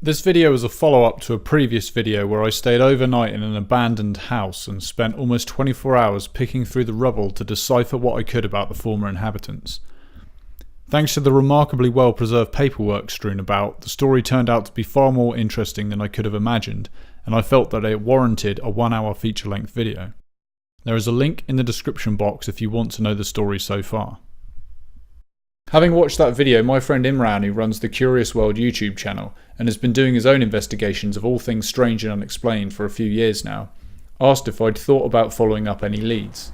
This video is a follow-up to a previous video where I stayed overnight in an abandoned house and spent almost 24 hours picking through the rubble to decipher what I could about the former inhabitants. Thanks to the remarkably well-preserved paperwork strewn about, the story turned out to be far more interesting than I could have imagined, and I felt that it warranted a 1-hour feature-length video. There is a link in the description box if you want to know the story so far. Having watched that video, my friend Imran, who runs the Curious World YouTube channel and has been doing his own investigations of all things strange and unexplained for a few years now, asked if I'd thought about following up any leads.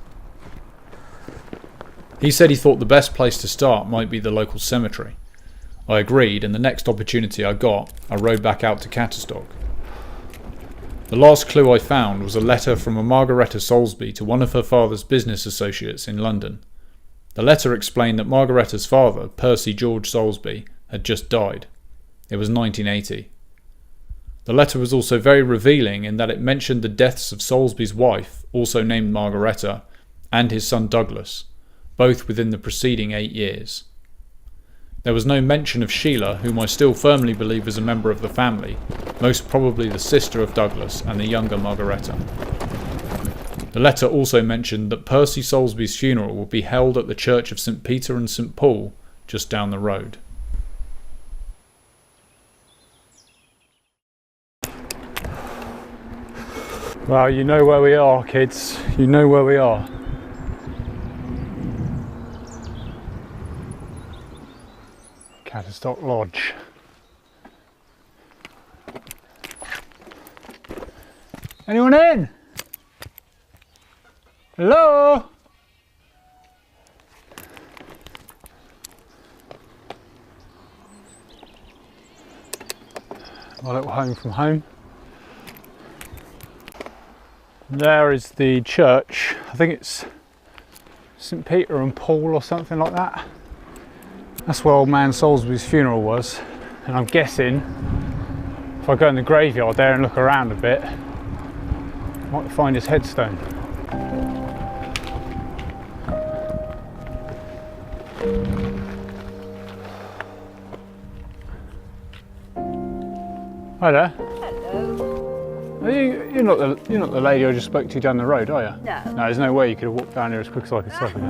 He said he thought the best place to start might be the local cemetery. I agreed, and the next opportunity I got, I rode back out to Cattistock. The last clue I found was a letter from a Margaretta Soulsby to one of her father's business associates in London. The letter explained that Margaretta's father, Percy George Soulsby, had just died. It was 1980. The letter was also very revealing in that it mentioned the deaths of Soulsby's wife, also named Margaretta, and his son Douglas, both within the preceding 8 years. There was no mention of Sheila, whom I still firmly believe was a member of the family, most probably the sister of Douglas and the younger Margaretta. The letter also mentioned that Percy Soulsby's funeral would be held at the Church of St Peter and St Paul, just down the road. Well, you know where we are, kids. You know where we are. Cattistock Lodge. Anyone in? Hello? My little home from home. There is the church. I think it's St Peter and Paul or something like that. That's where old man Soulsby's funeral was. And I'm guessing if I go in the graveyard there and look around a bit, I might find his headstone. Hi there. Hello. You're not the lady I just spoke to down the road, are you? No. No, there's no way you could have walked down here as quick as I could stop you.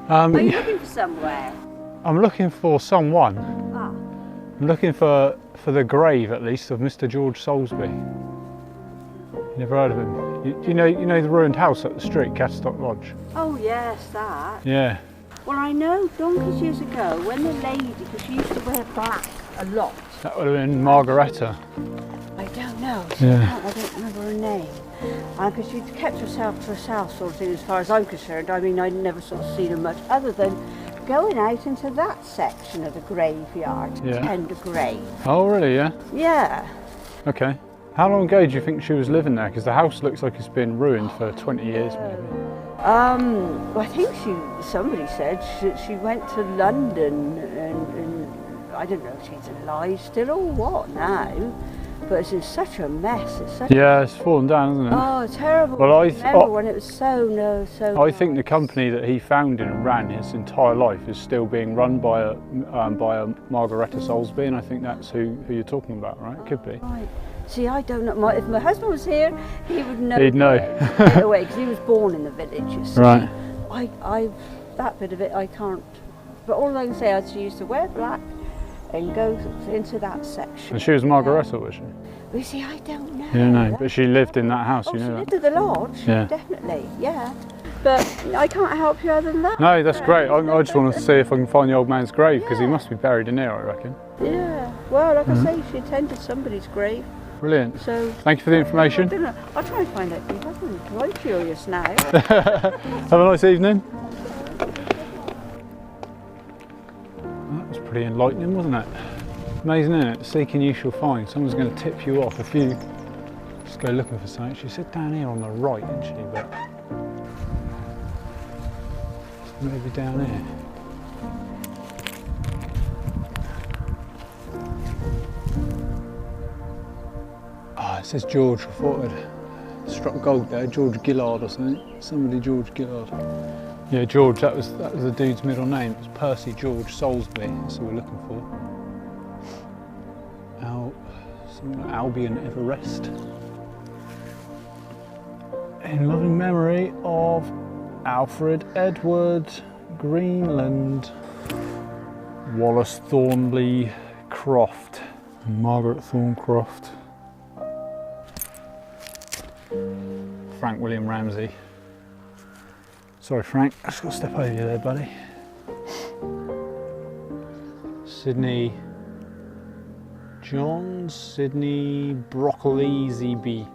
Are you looking for somewhere? I'm looking for someone. Ah. I'm looking for the grave, at least, of Mr. George Soulsby. You never heard of him? You know the ruined house up the street, Cattistock Lodge? Oh yes, that. Yeah. Well, I know donkeys years ago when the lady, because she used to wear black a lot. That would have been Margaretta. I don't know. Yeah. I don't remember her name. Because she kept herself to herself, sort of thing, as far as I'm concerned. I mean, I'd never sort of seen her much other than going out into that section of the graveyard to tend a grave. Oh, really? Yeah. Yeah. Okay. How long ago do you think she was living there? Because the house looks like it's been ruined for 20 years, maybe. Well, I think somebody said she went to London and I don't know if she's alive still or what now, but it's in such a mess. It's fallen down, isn't it? Oh, terrible. Well, I remember when it was so I think the company that he founded and ran his entire life is still being run by a Margaretta Soulsby, and I think that's who you're talking about, right? It could be. Right. See, I don't know. If my husband was here, he would know. He'd know. Right away, because he was born in the village, you see. Right. That bit of it I can't. But all I can say is she used to wear black and go into that section. And she was Margaretta, was she? Well, you see, I don't know. You know, but she lived in that house, Oh, you know she that? lived at the lodge, Yeah. definitely, yeah. But I can't help you other than that. No, that's great. I just want to see if I can find the old man's grave, because he must be buried in here, I reckon. Yeah, well, like I say, she attended somebody's grave. Brilliant. So thank you for the information. I don't know. I'll try and find out for your husband. I'm curious now. Have a nice evening. That was pretty enlightening, wasn't it? Amazing, isn't it? Seeking you shall find. Someone's going to tip you off if you just go looking for something. She said down here on the right, didn't she? But maybe down here. It says George. I thought I'd struck gold there. George Gillard or something. Somebody George Gillard. Yeah, George. That was the dude's middle name. It was Percy George Soulsby. That's what we're looking for. Now, Something like Albion Everest. In loving memory of Alfred Edward, Greenland. Wallace Thornley Croft. Margaret Thorncroft. Frank William Ramsey. Sorry Frank, I just got to step over you there, buddy. Sydney John, Sydney Brocklesby.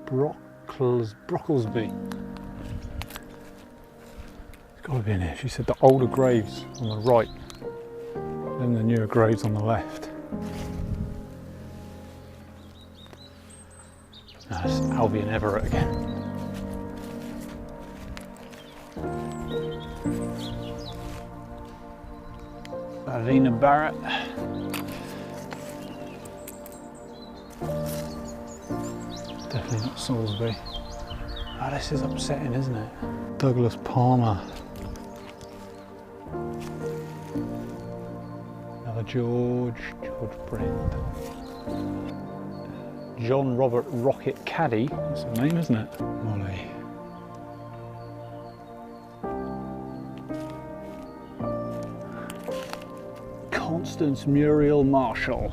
Brocklesby. It's got to be in here. She said the older graves on the right, then the newer graves on the left. No, it's Albion Everett again. Alina Barrett. Definitely not Salisbury. Oh, this is upsetting, isn't it? Douglas Palmer. Another George Brent. John Robert Rocket Caddy. That's a name, isn't it? Molly. Constance Muriel Marshall.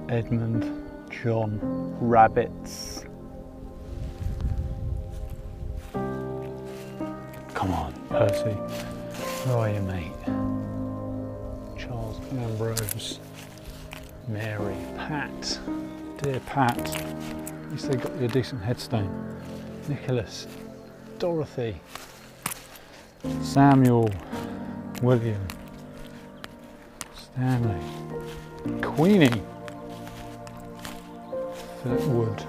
Edmund John Rabbits. Come on, Percy. Where are you, mate? Charles Ambrose. Mary. Pat. Dear Pat. At least they got you a decent headstone. Nicholas. Dorothy. Samuel. William. Stanley. Queenie. Philip Wood.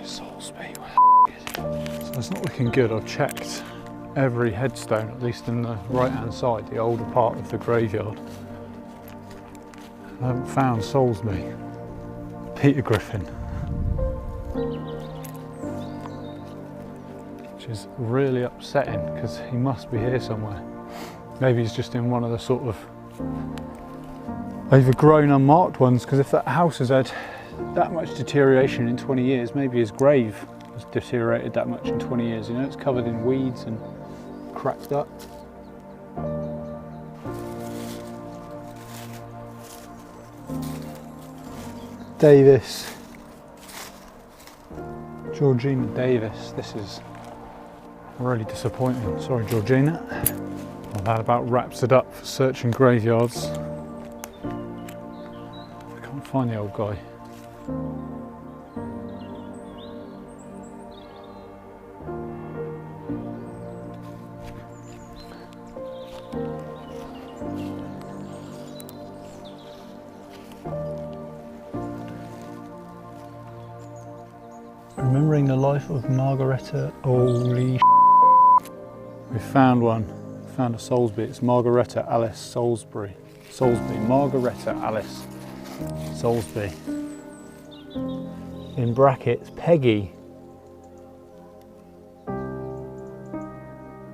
Salisbury, where is it? So it's not looking good. I've checked every headstone, at least in the right hand side, the older part of the graveyard. I haven't found Salisbury. Peter Griffin. Which is really upsetting because he must be here somewhere. Maybe he's just in one of the sort of overgrown, unmarked ones, because if that house has had that much deterioration in 20 years, maybe his grave has deteriorated that much in 20 years. You know, it's covered in weeds and cracked up. Davis. Georgina Davis. This is really disappointing. Sorry, Georgina. Well, that about wraps it up for searching graveyards. Find the old guy. Remembering the life of Margaretta. Holy we found one. Found a Salisbury. It's Margaretta Alice Salisbury. Margaretta Alice Salisbury. In brackets, Peggy.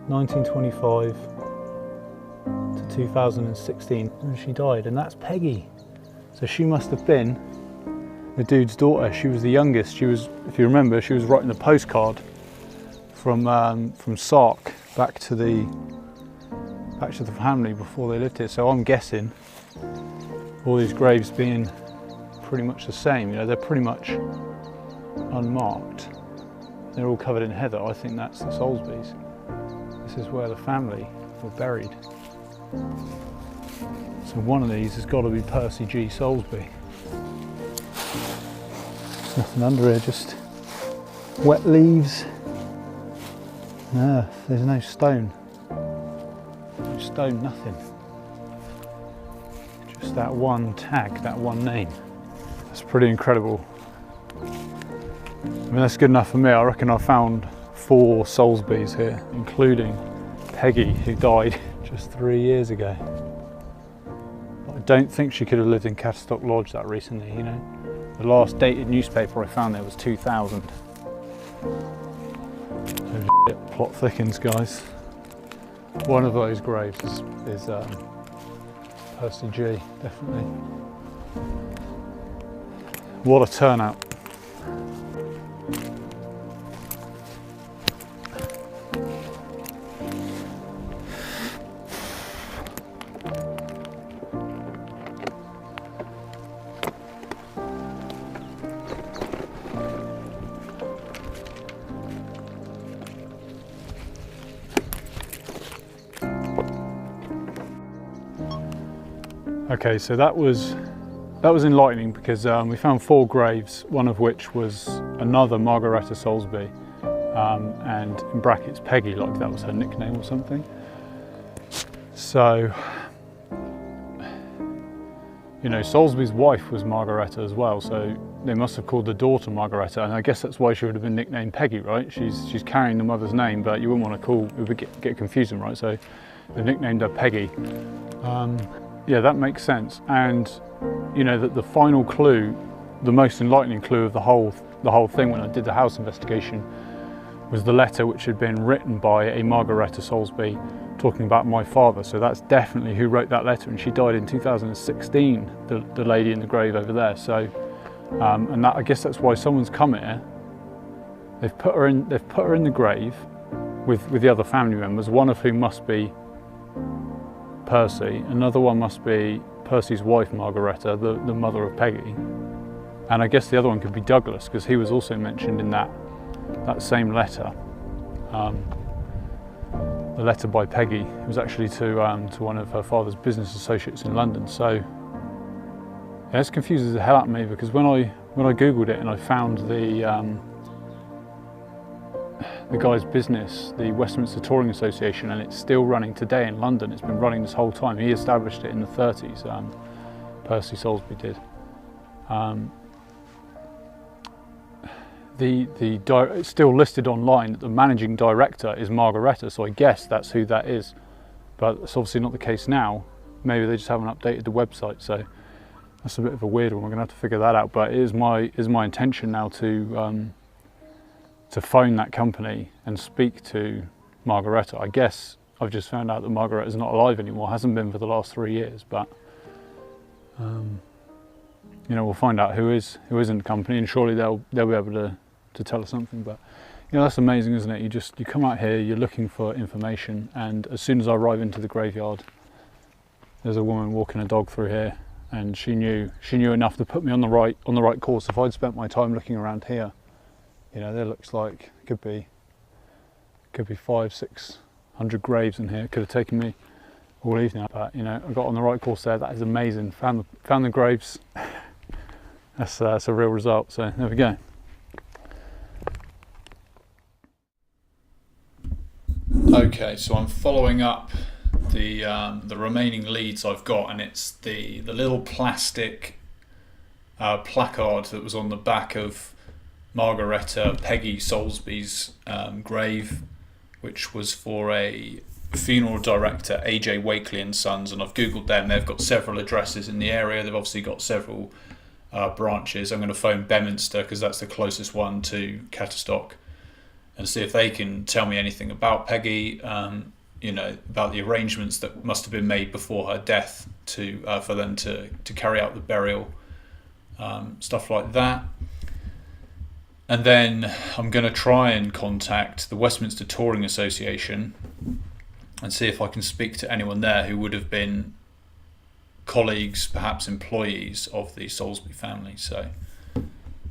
1925 to 2016 when she died, and that's Peggy. So she must have been the dude's daughter. She was the youngest. She was, if you remember, she was writing a postcard from Sark back to the family before they lived here. So I'm guessing all these graves being pretty much the same, you know, they're pretty much unmarked. They're all covered in heather. I think that's the Salisburys. This is where the family were buried. So one of these has got to be Percy G. Salisbury. There's nothing under here, just wet leaves and earth. There's no stone. No stone, nothing. Just that one tag, that one name. That's pretty incredible. I mean, that's good enough for me. I reckon I found 4 Salisburys here, including Peggy, who died just 3 years ago. But I don't think she could have lived in Cattistock Lodge that recently, you know. The last dated newspaper I found there was 2000. So plot thickens, guys. One of those graves is Percy G, definitely. What a turnout. Okay, so that was enlightening because we found 4 graves, one of which was another Margaretta Soulsby, and in brackets Peggy, like that was her nickname or something. So, you know, Soulsby's wife was Margaretta as well, so they must have called the daughter Margaretta, and I guess that's why she would have been nicknamed Peggy, right? She's carrying the mother's name, but you wouldn't want to call, it would get confusing, right? So they nicknamed her Peggy. Yeah, that makes sense. And you know that the final clue, the most enlightening clue of the whole thing when I did the house investigation, was the letter which had been written by a Margaretta Soulsby talking about my father. So that's definitely who wrote that letter, and she died in 2016, the lady in the grave over there. So and that, I guess that's why someone's come here. They've put her in the grave with the other family members, one of whom must be Percy, another one must be Percy's wife Margaretta, the mother of Peggy, and I guess the other one could be Douglas, because he was also mentioned in that same letter. The letter by Peggy, it was actually to one of her father's business associates in London. So yeah, it confuses the hell out of me, because when I googled it and I found the guy's business, the Westminster Touring Association, and it's still running today in London. It's been running this whole time. He established it in the 30s, Percy Soulsby did. It's still listed online that the managing director is Margaretta, so I guess that's who that is. But it's obviously not the case now. Maybe they just haven't updated the website, so that's a bit of a weird one. We're gonna have to figure that out. But it is my intention now to phone that company and speak to Margaretta. I guess I've just found out that Margaretta's not alive anymore, hasn't been for the last 3 years, but you know, we'll find out who is in the company, and surely they'll be able to tell us something. But you know, that's amazing, isn't it? You come out here, you're looking for information, and as soon as I arrive into the graveyard, there's a woman walking a dog through here, and she knew enough to put me on the right course. If I'd spent my time looking around here, you know, there looks like it could be 500-600 graves in here. It could have taken me all evening, but you know, I got on the right course there. That is amazing. Found the graves. That's a real result. So there we go. Okay, so I'm following up the remaining leads I've got, and it's the little plastic placard that was on the back of Margaretta Peggy Soulsby's grave, which was for a funeral director, AJ Wakely and Sons, and I've googled them. They've got several addresses in the area. They've obviously got several branches. I'm going to phone Beminster because that's the closest one to Cattistock, and see if they can tell me anything about Peggy, you know, about the arrangements that must have been made before her death for them to carry out the burial, stuff like that. And then I'm going to try and contact the Westminster Touring Association and see if I can speak to anyone there who would have been colleagues, perhaps employees of the Soulsby family. So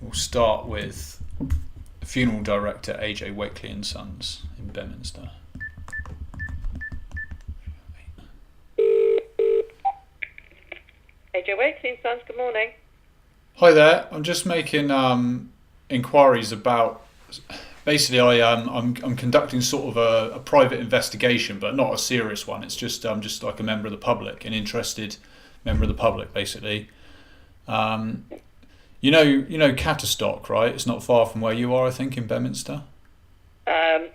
we'll start with funeral director AJ Wakely and Sons in Beminster. AJ Wakely and Sons, good morning. Hi there. I'm just making inquiries about. Basically, I'm conducting sort of a private investigation, but not a serious one. It's just I'm just like a member of the public, an interested member of the public, basically. You know Cattistock, right? It's not far from where you are, I think, in Beminster.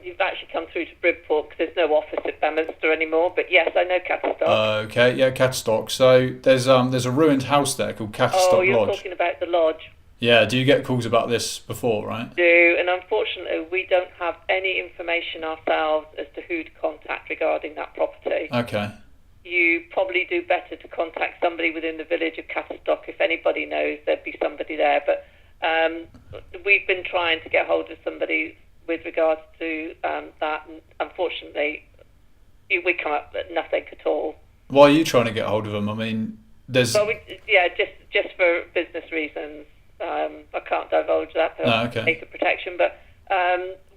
You've actually come through to Bridport because there's no office at Beminster anymore. But yes, I know Cattistock. Okay, yeah, Cattistock. So there's a ruined house there called Cattistock Lodge. Oh, you're Lodge. talking about the lodge. Yeah, do you get calls about this before, right? Do, and unfortunately we don't have any information ourselves as to who to contact regarding that property. Okay. You probably do better to contact somebody within the village of Cattistock. If anybody knows, there'd be somebody there. But we've been trying to get hold of somebody with regards to that, and unfortunately we come up with nothing at all. Why are you trying to get hold of them? I mean, there's... Well, just for business reasons. I can't divulge that for data protection, but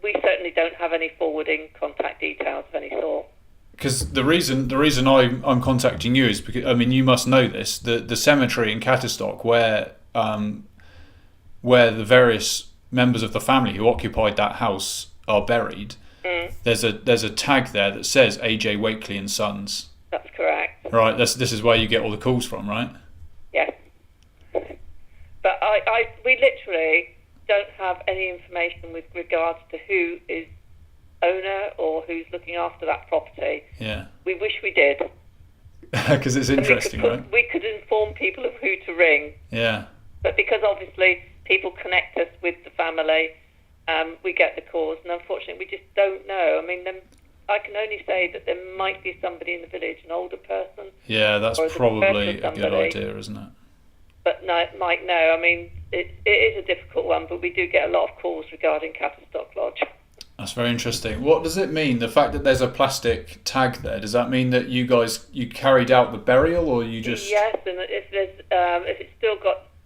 we certainly don't have any forwarding contact details of any sort. Because the reason I'm contacting you is because, I mean, you must know this, the cemetery in Cattistock where the various members of the family who occupied that house are buried, there's a tag there that says A.J. Wakely and Sons. That's correct. Right, this is where you get all the calls from, right? Yes. But we literally don't have any information with regards to who is owner or who's looking after that property. Yeah. We wish we did. Because it's interesting, right? We could inform people of who to ring. Yeah. But because obviously people connect us with the family, we get the calls, and unfortunately we just don't know. I mean, I can only say that there might be somebody in the village, an older person. Yeah, that's probably a good idea, isn't it? But no, Mike, no. I mean, it is a difficult one, but we do get a lot of calls regarding Cattistock Lodge. That's very interesting. What does it mean? The fact that there's a plastic tag there, does that mean that you carried out the burial, or you just... Yes, and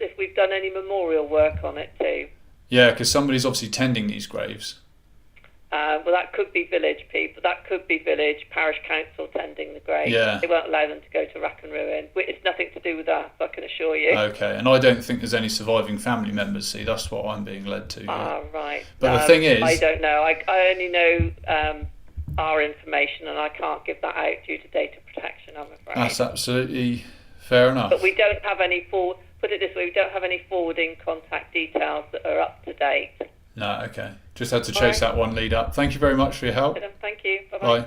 if we've done any memorial work on it too. Yeah, because somebody's obviously tending these graves. Well, that could be village people. That could be village parish council tending the grave. Yeah. They won't allow them to go to rack and ruin. It's nothing to do with us, I can assure you. Okay, and I don't think there's any surviving family members. See, that's what I'm being led to. Ah, right. But the thing is... I don't know. I only know our information, and I can't give that out due to data protection, I'm afraid. That's absolutely fair enough. But we don't have any... Put it this way, we don't have any forwarding contact details that are up to date. No, okay. Just had to chase that one lead up. Thank you very much for your help. Thank you. Bye-bye.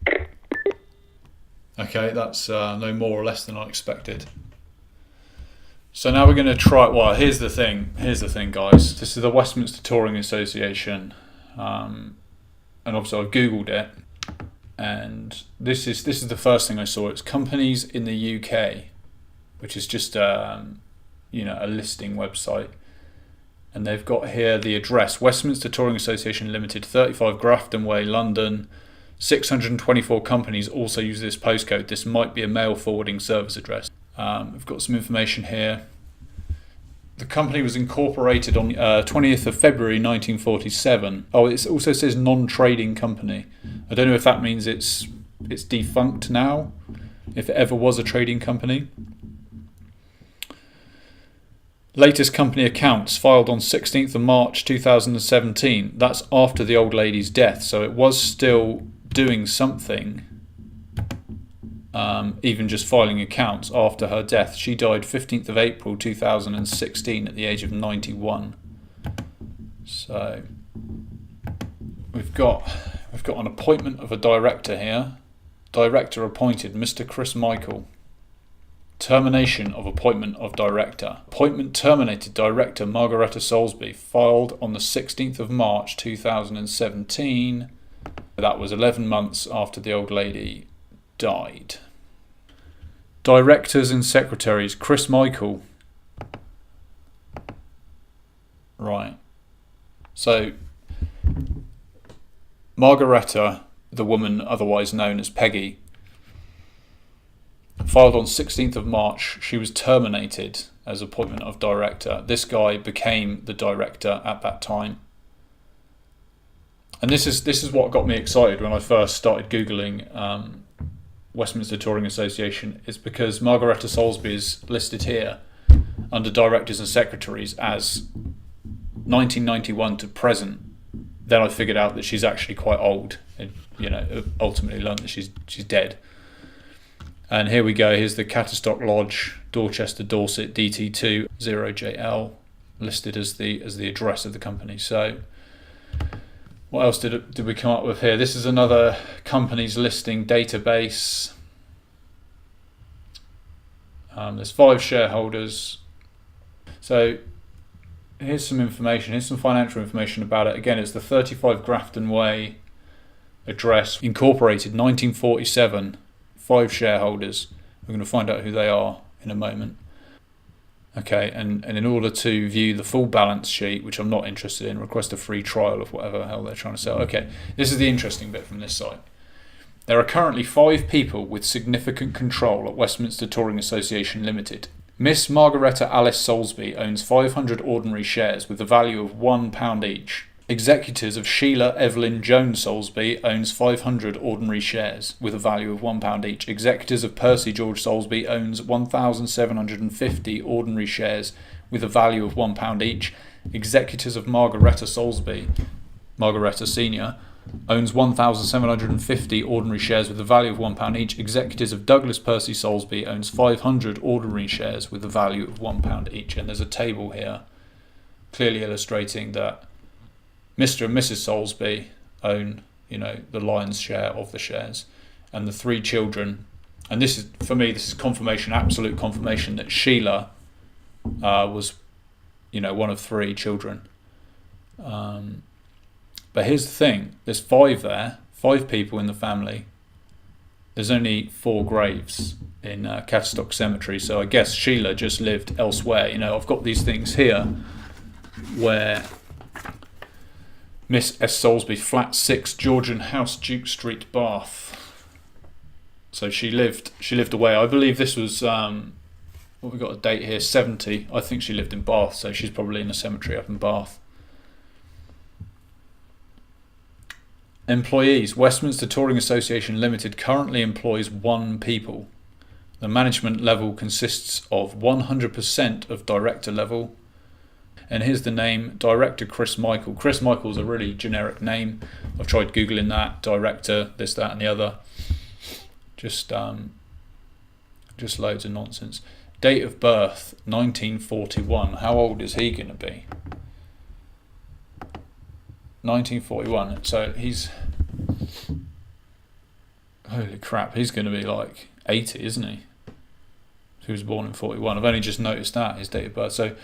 Bye. Okay, that's no more or less than I expected. So now we're going to try... Well, here's the thing, guys. This is the Westminster Touring Association. And obviously I've Googled it. And this is the first thing I saw. It's companies in the UK, which is just a listing website. And they've got here the address: Westminster Touring Association Limited, 35 Grafton Way, London. 624 companies also use this postcode. This might be a mail forwarding service address. We've got some information here. The company was incorporated on 20th of February 1947. Oh, it also says non-trading company. I don't know if that means it's defunct now, if it ever was a trading company. Latest company accounts filed on 16th of March 2017. That's after the old lady's death, so it was still doing something, even just filing accounts after her death. She died 15th of April 2016 at the age of 91. So we've got an appointment of a director here. Director appointed, Mr. Chris Michael. Termination of appointment of director. Appointment terminated, director Margaretta Soulsby, filed on the 16th of March 2017. That was 11 months after the old lady died. Directors and secretaries: Chris Michael. Right. So Margaretta, the woman otherwise known as Peggy, filed on 16th of March. She was terminated as appointment of director. This guy became the director at that time. And this is what got me excited when I first started Googling Westminster Touring Association, is because Margaretta Soulsby is listed here under directors and secretaries as 1991 to present. Then I figured out that she's actually quite old, and ultimately learned that she's dead. And here we go. Here's the Cattistock Lodge, Dorchester, Dorset, DT2 0JL, listed as the address of the company. So what else did we come up with here? This is another company's listing database. There's 5 shareholders. So here's some information. Here's some financial information about it. Again, it's the 35 Grafton Way address, incorporated 1947, 5 shareholders. We're going to find out who they are in a moment. Okay, and in order to view the full balance sheet, which I'm not interested in, request a free trial of whatever the hell they're trying to sell. Okay, this is the interesting bit from this site. There are currently 5 people with significant control at Westminster Touring Association Limited. Miss Margaretta Alice Soulsby owns 500 ordinary shares with a value of £1 each. Executors of Sheila Evelyn Jones Soulsby owns 500 ordinary shares with a value of £1 each. Executors of Percy George Soulsby owns 1,750 ordinary shares with a value of £1 each. Executors of Margaretta Soulsby, Margaretta Senior, owns 1,750 ordinary shares with a value of £1 each. Executors of Douglas Percy Soulsby owns 500 ordinary shares with a value of £1 each. And there's a table here clearly illustrating that Mr. and Mrs. Soulsby own, the lion's share of the shares, and the 3 children. And this is, for me, this is confirmation, absolute confirmation that Sheila was, one of 3 children. But here's the thing: there's 5 there, 5 people in the family. There's only 4 graves in Cattistock Cemetery, so I guess Sheila just lived elsewhere. I've got these things here where Miss S. Soulsby, Flat 6, Georgian House, Duke Street, Bath. So she lived away. I believe this was, we got a date here, 70. I think she lived in Bath, so she's probably in a cemetery up in Bath. Employees. Westminster Touring Association Limited currently employs 1 people. The management level consists of 100% of director level. And here's the name: Director Chris Michael. Chris Michael's a really generic name. I've tried Googling that. Director, this, that and the other. Just loads of nonsense. Date of birth, 1941. How old is he going to be? 1941. So he's... Holy crap, he's going to be like 80, isn't he? He was born in 41. I've only just noticed that, his date of birth. So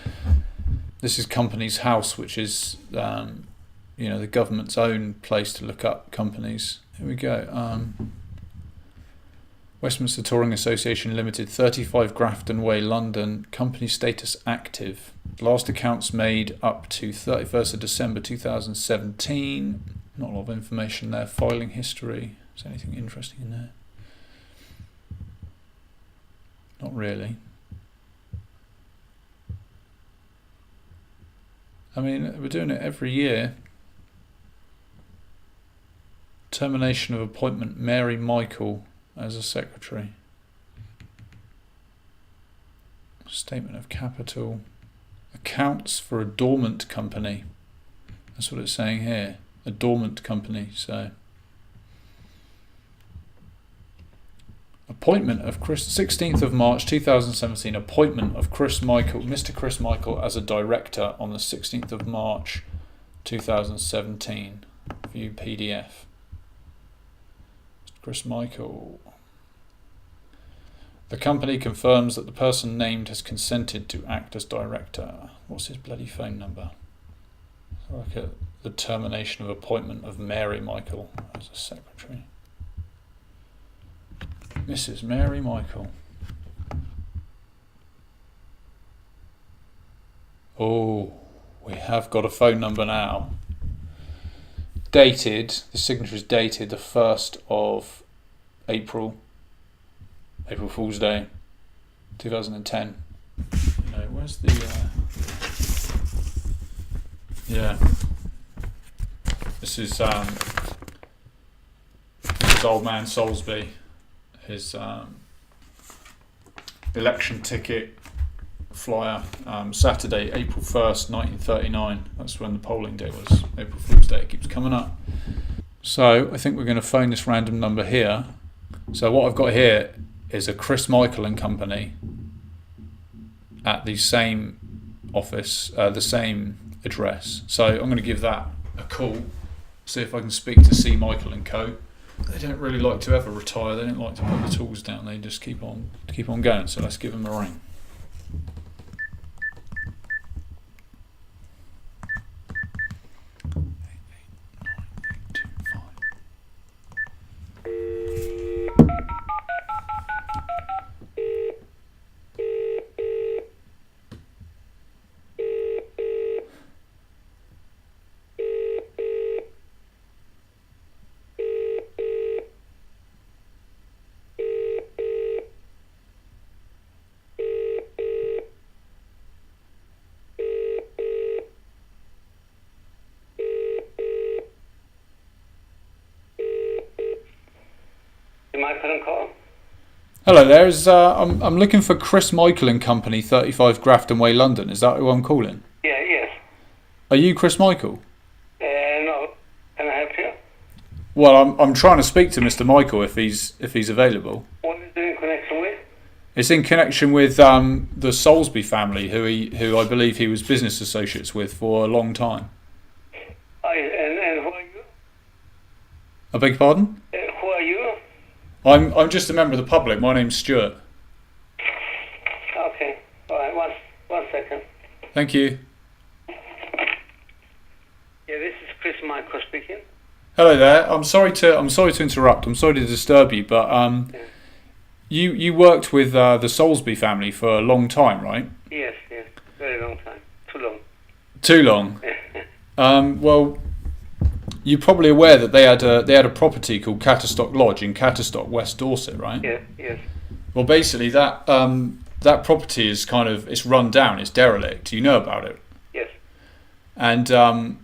this is Companies House, which is, the government's own place to look up companies. Here we go. Westminster Touring Association Limited, 35 Grafton Way, London. Company status active. Last accounts made up to 31st of December 2017. Not a lot of information there. Filing history. Is there anything interesting in there? Not really. I mean, we're doing it every year. Termination of appointment, Mary Michael as a secretary. Statement of capital. Accounts for a dormant company. That's what it's saying here. A dormant company, so. Appointment of 16th of March 2017, appointment of Mr. Chris Michael as a director on the 16th of March 2017. View PDF. Chris Michael. The company confirms that the person named has consented to act as director. What's his bloody phone number? Look at the termination of appointment of Mary Michael as a secretary. Mrs. Mary Michael. Oh, we have got a phone number now. Dated, the signature is dated the 1st of April Fool's Day, 2010. Where's the... yeah. This is old man Soulsby. His election ticket flyer, Saturday, April 1st, 1939. That's when the polling day was. April Fool's Day. It keeps coming up. So I think we're going to phone this random number here. So what I've got here is a Chris Michael and Company at the same office, the same address. So I'm going to give that a call, see if I can speak to C. Michael and Co. They don't really like to ever retire. They don't like to put the tools down. They just keep on going. So let's give them a ring. can call? Hello there. I'm looking for Chris Michael and Company, 35 Grafton Way, London. Is that who I'm calling? Yeah, yes. Are you Chris Michael? No. Can I help you? Well, I'm trying to speak to Mr. Michael if he's available. What is it in connection with? It's in connection with the Soulsby family, who I believe he was business associates with for a long time. And who are you? I beg your pardon? Who are you? I'm just a member of the public. My name's Stuart. Okay. All right. One second. Thank you. Yeah, this is Chris Michael speaking. Hello there. I'm sorry to interrupt. I'm sorry to disturb you, but you worked with the Soulsby family for a long time, right? Yes. Very long time. Too long. Too long. Well, you're probably aware that they had a property called Cattistock Lodge in Cattistock, West Dorset, right? Yes. Well, basically that property is it's run down. It's derelict. You know about it? Yes. And I'm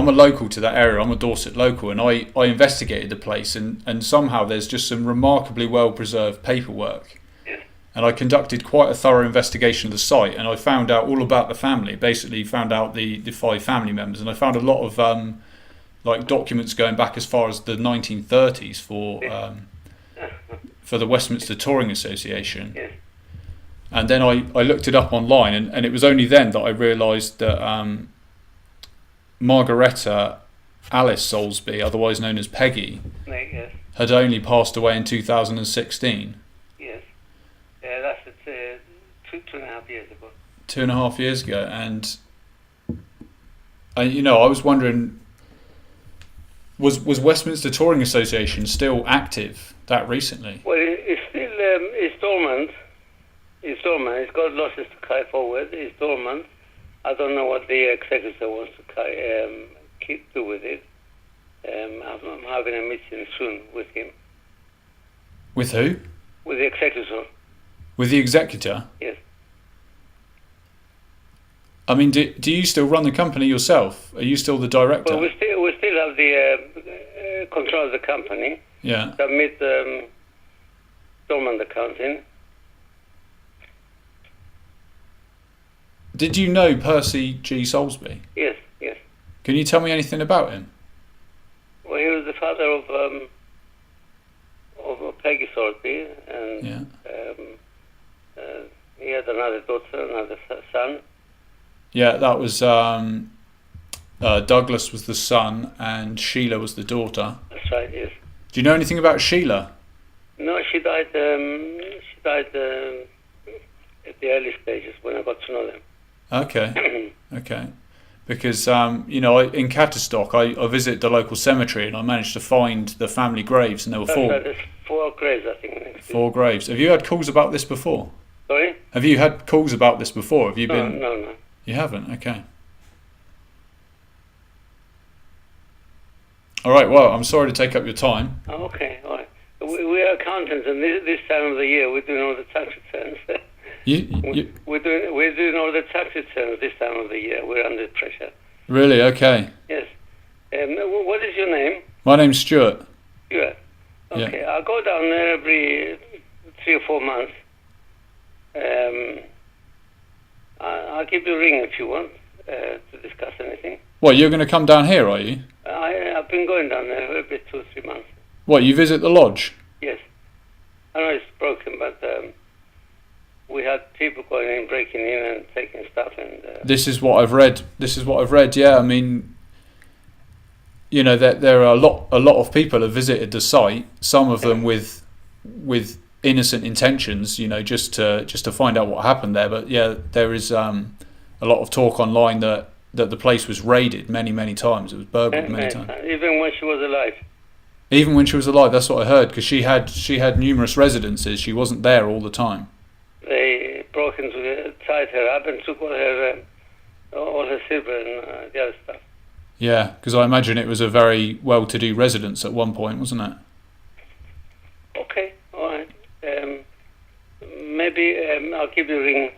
a local to that area. I'm a Dorset local, and I investigated the place, and somehow there's just some remarkably well preserved paperwork. Yes. And I conducted quite a thorough investigation of the site, and I found out all about the family. Basically, found out the 5 family members, and I found a lot of documents going back as far as the 1930s for the Westminster Touring Association. Yes. And then I looked it up online, and it was only then that I realised that Margaretta Alice Soulsby, otherwise known as Peggy, Yes. had only passed away in 2016. Yes. That's 2.5 years ago. 2.5 years ago, and I was wondering, was Westminster Touring Association still active that recently? Well, it's still installment. It's got losses to carry forward. Installment. I don't know what the executive wants to do with it. I'm having a meeting soon with him. With who? With the executor. With the executor? Yes. I mean, do you still run the company yourself? Are you still the director? Well, we still have the control of the company. Yeah. Submit installment accounting. Did you know Percy G. Soulsby? Yes. Can you tell me anything about him? Well, he was the father of Peggy Soulsby, and he had another daughter, another son. Yeah, that was Douglas was the son, and Sheila was the daughter. That's right. Yes. Do you know anything about Sheila? No, she died. She died at the early stages when I got to know them. Okay. Because in Cattistock, I visited the local cemetery, and I managed to find the family graves, and there were That's 4. right, there's 4 graves, I think. 4 graves. Have you had calls about this before? Sorry? Have you had calls about this before? Have you been? No. You haven't. Okay. All right. Well, I'm sorry to take up your time. Oh, okay. All right. We are accountants, and this time of the year we're doing all the tax returns. We're doing all the tax returns this time of the year. We're under pressure. Really? Okay. Yes. What is your name? My name's Stuart. Stuart. Okay. Yeah. I'll go down there every 3 or 4 months. I'll give you a ring if you want to discuss anything. What, you're going to come down here, are you? I've been going down there every 2 or 3 months. What, you visit the lodge? Yes. I know it's broken, but we had people going in, breaking in and taking stuff. And this is what I've read. Yeah, I mean, there are a lot of people have visited the site. Some of them with innocent intentions, just to find out what happened there. But yeah, there is a lot of talk online that the place was raided many times. It was burgled many times. Even when she was alive. Even when she was alive, that's what I heard. Because she had numerous residences. She wasn't there all the time. They broke into tied her up and took all her silver and the other stuff. Yeah, because I imagine it was a very well-to-do residence at one point, wasn't it? Okay, all right. Maybe I'll give you a ring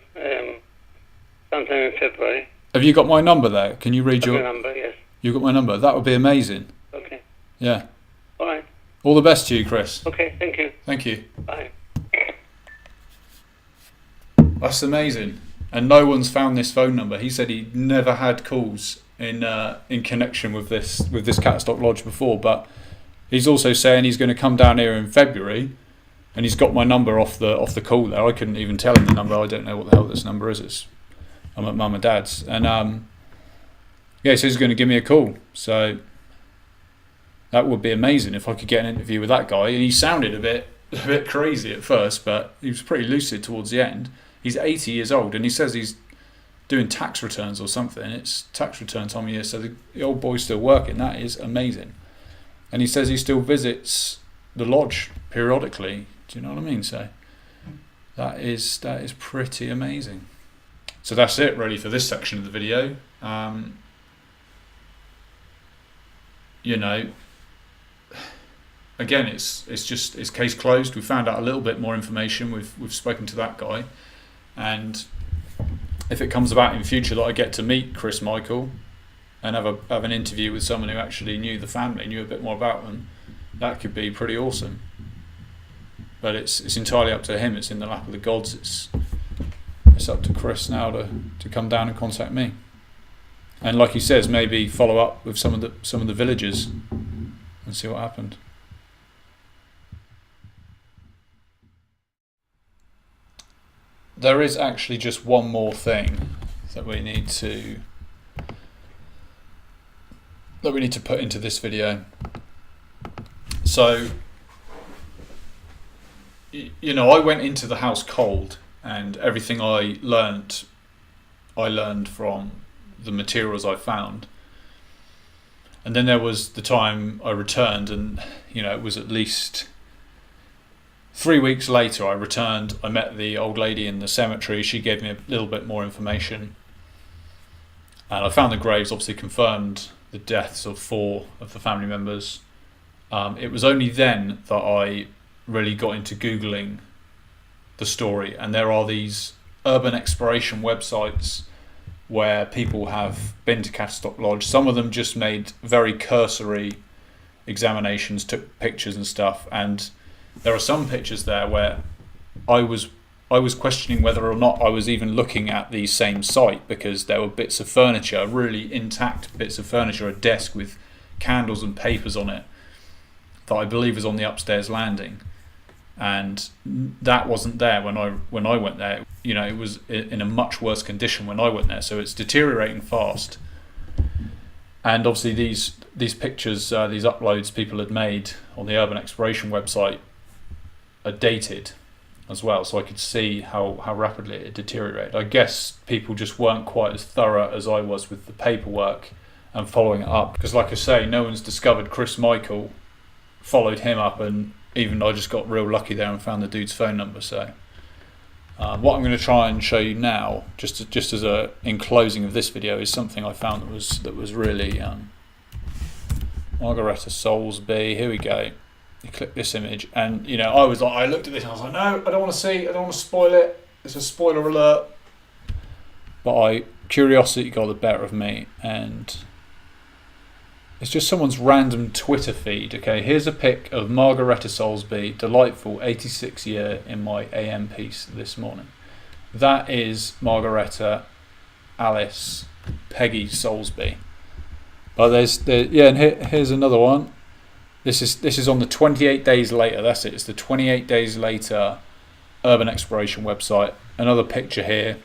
sometime in February. Have you got my number there? Can you read your number? Yes. You got my number? That would be amazing. Okay. Yeah. All right. All the best to you, Chris. Okay, thank you. Thank you. Bye. That's amazing. And no one's found this phone number. He said he never had calls in connection with this Cattistock Lodge before, but he's also saying he's going to come down here in February, and he's got my number off the call there. I couldn't even tell him the number. I don't know what the hell this number is. I'm at Mum and Dad's, and yeah, so he's going to give me a call. So that would be amazing if I could get an interview with that guy. And he sounded a bit crazy at first, but he was pretty lucid towards the end. He's 80 years old, and he says he's doing tax returns or something. It's tax return time of year, so the old boy's still working. That is amazing. And he says he still visits the lodge periodically. Do you know what I mean? So that is pretty amazing. So that's it really for this section of the video. You know, again, it's case closed. We found out a little bit more information. We've spoken to that guy, and if it comes about in future that I get to meet Chris Michael and have an interview with someone who actually knew the family, knew a bit more about them, that could be pretty awesome. But it's entirely up to him. It's in the lap of the gods. It's up to Chris now to come down and contact me. And like he says, maybe follow up with some of the villagers and see what happened. There is actually just one more thing that we need to put into this video. So, you know, I went into the house cold, and everything I learned from the materials I found. And then there was the time I returned, and you know, it was at least 3 weeks later I returned. I met the old lady in the cemetery. She gave me a little bit more information, and I found the graves, obviously confirmed the deaths of 4 of the family members. It was only then that I really got into Googling the story, and there are these urban exploration websites where people have been to Cattistock Lodge. Some of them just made very cursory examinations, took pictures and stuff, and there are some pictures there where I was questioning whether or not I was even looking at the same site, because there were bits of furniture, really intact bits of furniture, a desk with candles and papers on it that I believe was on the upstairs landing, and that wasn't there when I went there. You know, it was in a much worse condition when I went there, so it's deteriorating fast. And obviously these pictures, these uploads people had made on the Urban Exploration website are dated as well, so I could see how rapidly it deteriorated. I guess people just weren't quite as thorough as I was with the paperwork and following it up, because like I say, no one's discovered Chris Michael, followed him up, and even I just got real lucky there and found the dude's phone number. So what I'm going to try and show you now, just as a in closing of this video, is something I found that was really Margaretta Soulsby. Here we go. You click this image, and you know, I looked at this and I was like, no, I don't want to see, I don't want to spoil it. It's a spoiler alert. But curiosity got the better of me, and it's just someone's random Twitter feed. Okay, here's a pic of Margaretta Soulsby, delightful 86 year, in my AM piece this morning. That is Margaretta Alice Peggy Soulsby. But and here's another one. This is on the 28 days later. That's it. It's the 28 days later Urban Exploration website. Another picture here.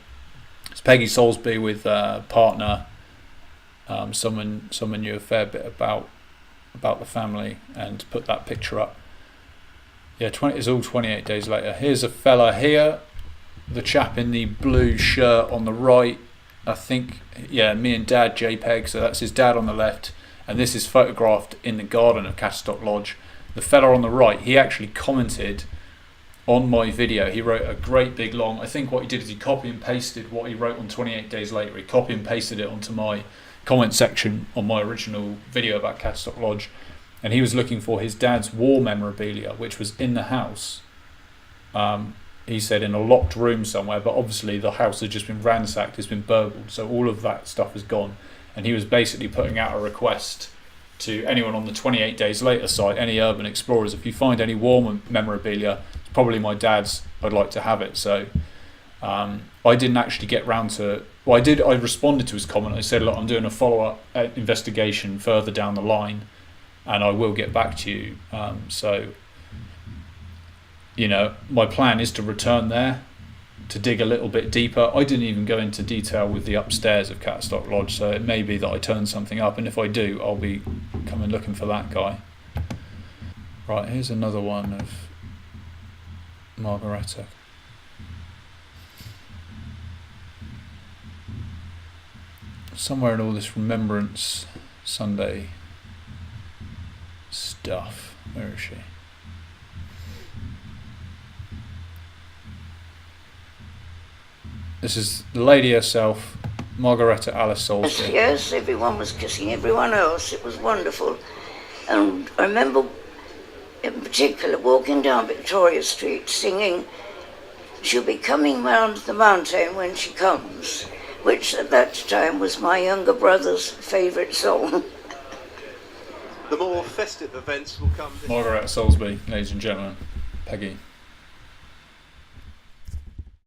It's Peggy Soulsby with a partner. Someone knew a fair bit about the family and put that picture up. Yeah, it's all 28 days later. Here's a fella here, the chap in the blue shirt on the right. I think, yeah, me and Dad JPEG. So that's his dad on the left, and this is photographed in the garden of Cattistock Lodge. The fella on the right, he actually commented on my video. He wrote a great big long. I think what he did is he copy and pasted what he wrote on 28 days later. He copy and pasted it onto my comment section on my original video about Cattistock Lodge, and he was looking for his dad's war memorabilia, which was in the house. He said in a locked room somewhere, but obviously the house had just been ransacked, it's been burgled, so all of that stuff is gone. And he was basically putting out a request to anyone on the 28 Days Later site, any urban explorers, if you find any war memorabilia, it's probably my dad's. I'd like to have it. So I didn't actually get round to. Well, I did. I responded to his comment. I said, look, I'm doing a follow-up investigation further down the line, and I will get back to you. So, you know, my plan is to return there to dig a little bit deeper. I didn't even go into detail with the upstairs of Cattistock Lodge, so it may be that I turn something up, and if I do, I'll be coming looking for that guy. Right, here's another one of Margaretta. Somewhere in all this Remembrance Sunday stuff. Where is she? This is the lady herself, Margaretta Alice Salisbury. Yes, everyone was kissing everyone else. It was wonderful. And I remember, in particular, walking down Victoria Street singing, "She'll be coming round the mountain when she comes," which at that time was my younger brother's favourite song. The more festive events will come. Margaretta Salisbury, ladies and gentlemen. Peggy.